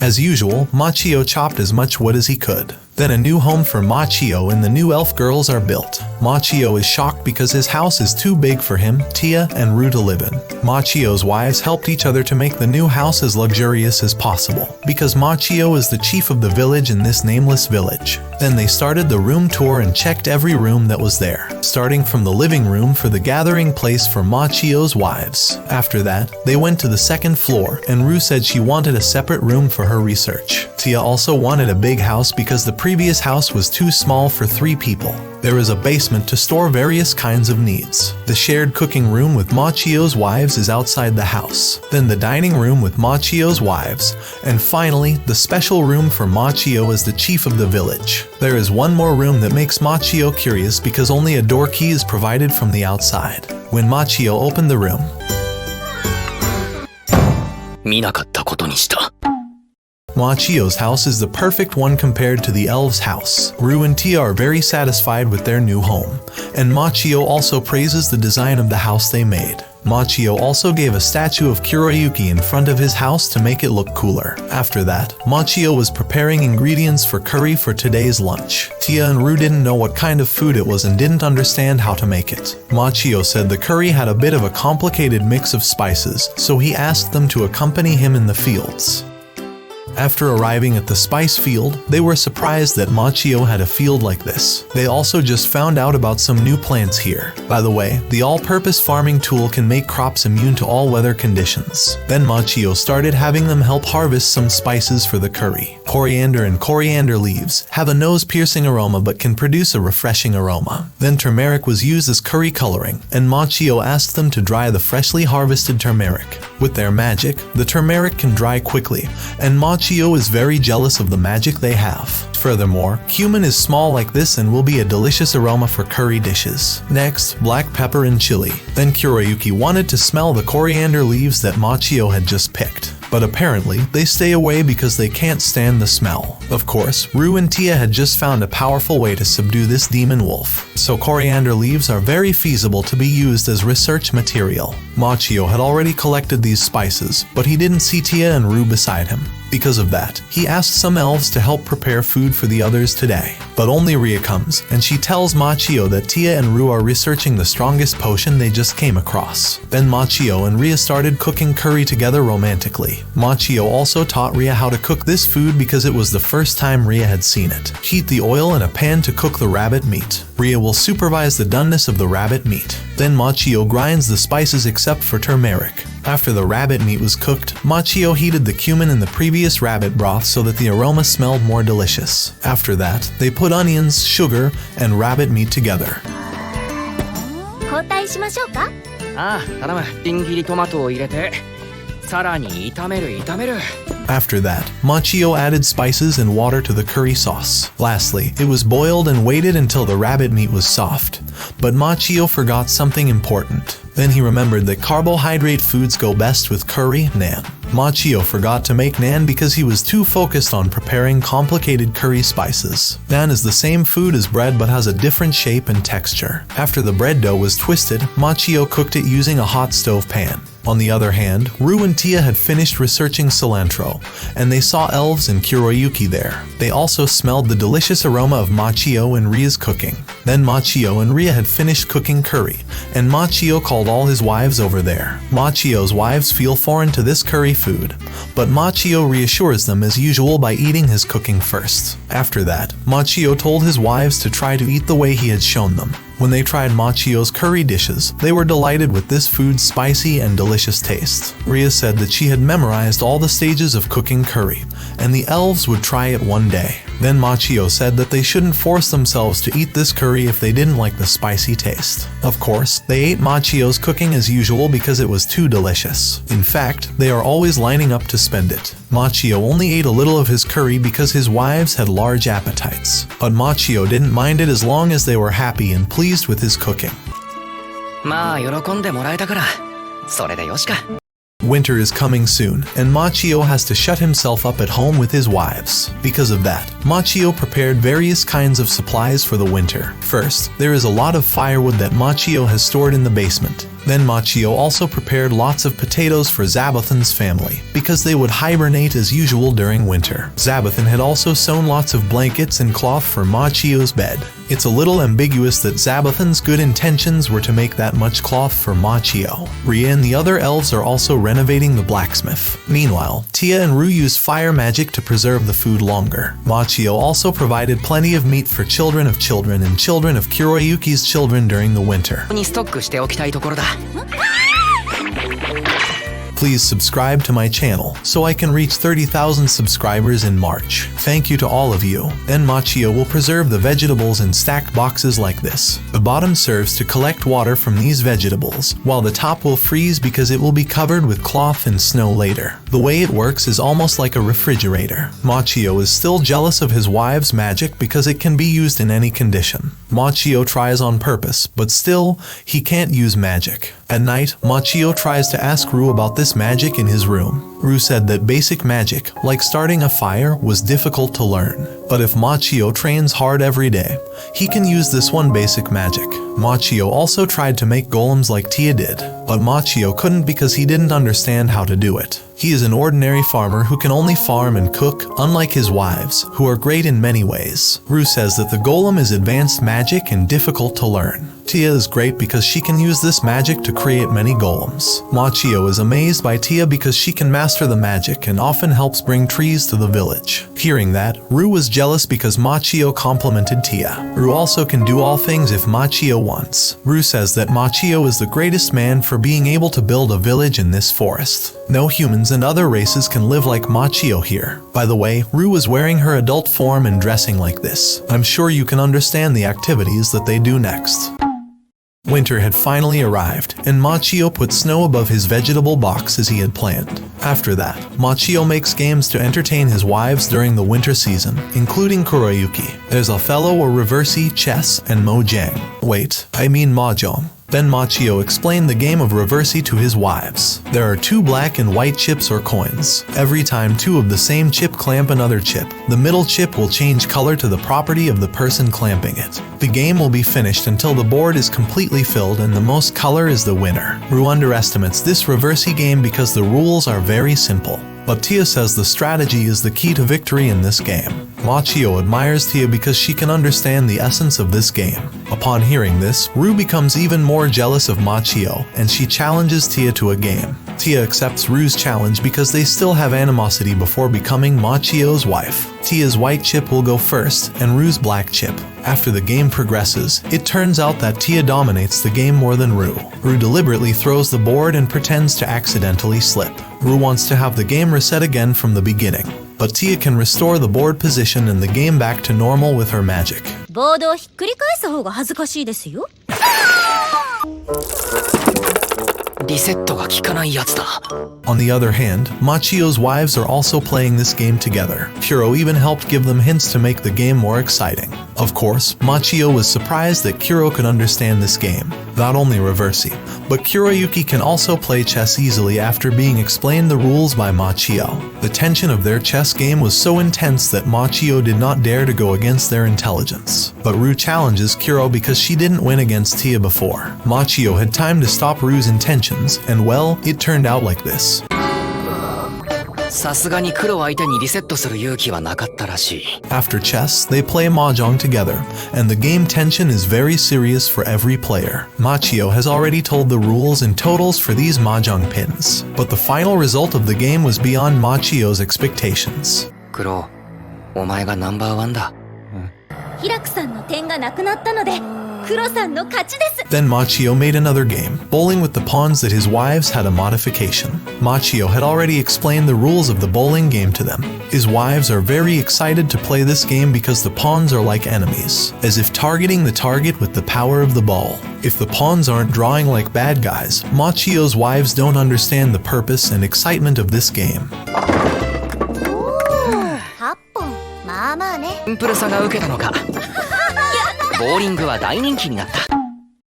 As usual, Machio chopped as much wood as he could. Then a new home for Machio and the new elf girls are built. Machio is shocked because his house is too big for him, Tia, and Rue to live in. Machio's wives helped each other to make the new house as luxurious as possible, because Machio is the chief of the village in this nameless village. Then they started the room tour and checked every room that was there, starting from the living room for the gathering place for Machio's wives. After that, they went to the second floor, and Rue said she wanted a separate room for her research. Tia also wanted a big house because the previous house was too small for 3 people. There is a basement to store various kinds of needs. The shared cooking room with Machio's wives is outside the house. Then the dining room with Machio's wives. And finally, the special room for Machio as the chief of the village. There is one more room that makes Machio curious because only a door key is provided from the outside. When Machio opened the room, 見なかったことにした。 Machio's house is the perfect one compared to the elves' house. Rue and Tia are very satisfied with their new home, and Machio also praises the design of the house they made. Machio also gave a statue of Kuroyuki in front of his house to make it look cooler. After that, Machio was preparing ingredients for curry for today's lunch. Tia and Rue didn't know what kind of food it was and didn't understand how to make it. Machio said the curry had a bit of a complicated mix of spices, so he asked them to accompany him in the fields. After arriving at the spice field, they were surprised that Machio had a field like this. They also just found out about some new plants here. By the way, the all-purpose farming tool can make crops immune to all weather conditions. Then Machio started having them help harvest some spices for the curry. Coriander and coriander leaves have a nose-piercing aroma but can produce a refreshing aroma. Then turmeric was used as curry coloring, and Machio asked them to dry the freshly harvested turmeric. With their magic, the turmeric can dry quickly, and Machio is very jealous of the magic they have. Furthermore, cumin is small like this and will be a delicious aroma for curry dishes. Next, black pepper and chili. Then Kuroyuki wanted to smell the coriander leaves that Machio had just picked. But apparently, they stay away because they can't stand the smell. Of course, Rue and Tia had just found a powerful way to subdue this demon wolf. So coriander leaves are very feasible to be used as research material. Machio had already collected these spices, but he didn't see Tia and Rue beside him. Because of that, he asked some elves to help prepare food for the others today. But only Ria comes, and she tells Machio that Tia and Rue are researching the strongest potion they just came across. Then Machio and Ria started cooking curry together romantically. Machio also taught Ria how to cook this food because it was the first time Ria had seen it. Heat the oil in a pan to cook the rabbit meat. Ria will supervise the doneness of the rabbit meat. Then Machio grinds the spices except for turmeric. After the rabbit meat was cooked, Machio heated the cumin in the previous rabbit broth so that the aroma smelled more delicious. After that, they put onions, sugar, and rabbit meat together. 交代しましょうか。ああ、頼む。千切りトマトを入れて、さらに炒める。 After that, Machio added spices and water to the curry sauce. Lastly, it was boiled and waited until the rabbit meat was soft. But Machio forgot something important. Then he remembered that carbohydrate foods go best with curry, naan. Machio forgot to make naan because he was too focused on preparing complicated curry spices. Naan is the same food as bread but has a different shape and texture. After the bread dough was twisted, Machio cooked it using a hot stove pan. On the other hand, Rue and Tia had finished researching cilantro, and they saw elves and Kuroyuki there. They also smelled the delicious aroma of Machio and Ria's cooking. Then Machio and Ria had finished cooking curry, and Machio called all his wives over there. Machio's wives feel foreign to this curry food, but Machio reassures them as usual by eating his cooking first. After that, Machio told his wives to try to eat the way he had shown them. When they tried Machio's curry dishes, they were delighted with this food's spicy and delicious taste. Ria said that she had memorized all the stages of cooking curry, and the elves would try it one day. Then Machio said that they shouldn't force themselves to eat this curry if they didn't like the spicy taste. Of course, they ate Machio's cooking as usual because it was too delicious. In fact, they are always lining up to spend it. Machio only ate a little of his curry because his wives had large appetites. But Machio didn't mind it as long as they were happy and pleased with his cooking. まあ喜んでもらえたから、それでよしか。 Winter is coming soon, and Machio has to shut himself up at home with his wives. Because of that, Machio prepared various kinds of supplies for the winter. First, there is a lot of firewood that Machio has stored in the basement. Then Machio also prepared lots of potatoes for Zabathan's family, because they would hibernate as usual during winter. Zabathan had also sewn lots of blankets and cloth for Machio's bed. It's a little ambiguous that Zabathan's good intentions were to make that much cloth for Machio. Ria and the other elves are also renovating the blacksmith. Meanwhile, Tia and Rue use fire magic to preserve the food longer. Machio also provided plenty of meat for children of children and children of Kuroyuki's children during the winter. にストックしておきたいところだ。 Please subscribe to my channel so I can reach 30,000 subscribers in March. Thank you to all of you. Then Machio will preserve the vegetables in stacked boxes like this. The bottom serves to collect water from these vegetables, while the top will freeze because it will be covered with cloth and snow later. The way it works is almost like a refrigerator. Machio is still jealous of his wife's magic because it can be used in any condition. Machio tries on purpose, but still, he can't use magic. At night, Machio tries to ask Rue about this magic in his room. Rue said that basic magic, like starting a fire, was difficult to learn. But if Machio trains hard every day, he can use this one basic magic. Machio also tried to make golems like Tia did, but Machio couldn't because he didn't understand how to do it. He is an ordinary farmer who can only farm and cook, unlike his wives, who are great in many ways. Rue says that the golem is advanced magic and difficult to learn. Tia is great because she can use this magic to create many golems. Machio is amazed by Tia because she can master the magic and often helps bring trees to the village. Hearing that, Rue was jealous because Machio complimented Tia. Rue also can do all things if Machio wants. Rue says that Machio is the greatest man for being able to build a village in this forest. No humans and other races can live like Machio here. By the way, Rue is wearing her adult form and dressing like this. I'm sure you can understand the activities that they do next. Winter had finally arrived, and Machio put snow above his vegetable box as he had planned. After that, Machio makes games to entertain his wives during the winter season, including Kuroyuki. There's Othello or Reversi, chess, and Mojang. Wait, I mean Mahjong. Then Machio explained the game of Reversi to his wives. There are 2 black and white chips or coins. Every time 2 of the same chip clamp another chip, the middle chip will change color to the property of the person clamping it. The game will be finished until the board is completely filled and the most color is the winner. Rue underestimates this Reversi game because the rules are very simple. But Tia says the strategy is the key to victory in this game. Machio admires Tia because she can understand the essence of this game. Upon hearing this, Rue becomes even more jealous of Machio, and she challenges Tia to a game. Tia accepts Rue's challenge because they still have animosity before becoming Machio's wife. Tia's white chip will go first, and Rue's black chip. After the game progresses, it turns out that Tia dominates the game more than Rue. Rue deliberately throws the board and pretends to accidentally slip. Rue wants to have the game reset again from the beginning, but Tia can restore the board position and the game back to normal with her magic. ボードをひっくり返す方が恥ずかしいですよ。リセットが効かないやつだ。 On the other hand, Machio's wives are also playing this game together. Kuro even helped give them hints to make the game more exciting. Of course, Machio was surprised that Kuro could understand this game. Not only Reversi, but Kuroyuki can also play chess easily after being explained the rules by Machio. The tension of their chess game was so intense that Machio did not dare to go against their intelligence. But Rue challenges Kuro because she didn't win against Tia before. Machio had time to stop Rue's intentions, and well, it turned out like this. さすがに黒相手にリセットする勇気はなかったらしい。 After chess, they play Mahjong together, and the game tension is very serious for every player. Machio has already told the rules and totals for these Mahjong pins, but the final result of the game was beyond Machio's expectations. 黒、お前がナンバーワンだ。平久さんの点がなくなったので、黒さんの勝ちです。 Then Machio made another game, bowling with the pawns that his wives had a modification. Machio had already explained the rules of the bowling game to them. His wives are very excited to play this game because the pawns are like enemies, as if targeting the target with the power of the ball. If the pawns aren't drawing like bad guys, Machio's wives don't understand the purpose and excitement of this game. 8本、まあまあね。シンプルさが受けたのか。ボーリングは大人気になった。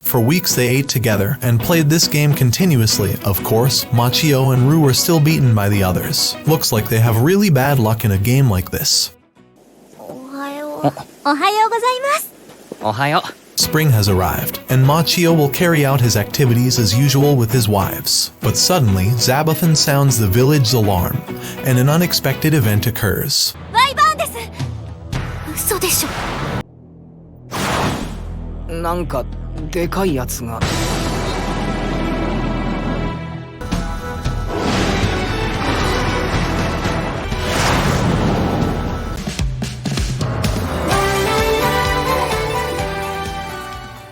For weeks they ate together and played this game continuously. Of course, Machio and Rue were still beaten by the others. Looks like they have really bad luck in a game like this. おはようございます。おはよう。Spring has arrived, and Machio will carry out his activities as usual with his wives. But suddenly, Zabathan sounds the village alarm, and an unexpected event occurs. ワイバーンです。嘘でしょ。なんかでかいやつが